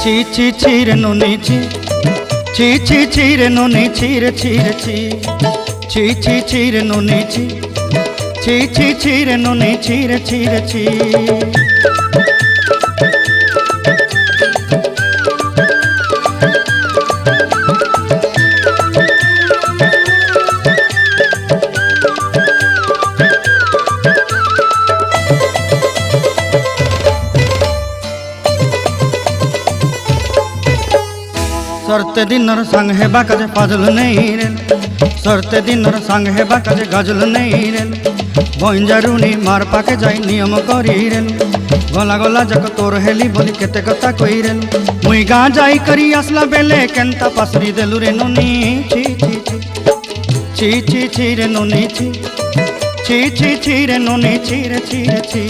ছি ছি ছি রে নুনি ছি, ছি ছি ছি রে নুনি ছি রে ছি রে ছি, ছি ছি ছি রে নুনি ছি, ছি ছি ছি রে নুনি ছি রে ছি রে ছি। सरते दिनर संग हेबा काजे फाजल नहीं रेल, सरते दिनर संग हेबा काजे गजल नहीं रेल, बंजारुनी मार पाके जाई नियम करी रेल, गला गला जक तोर हेली बोली केते कथा कई रेल, मुई गा जाई करी आसला बेले केंता पासरी देलु रे नुनी ची ची ची ची ची ची रे नुनी ची, ची ची ची रे नुनी ची रे ची रे ची।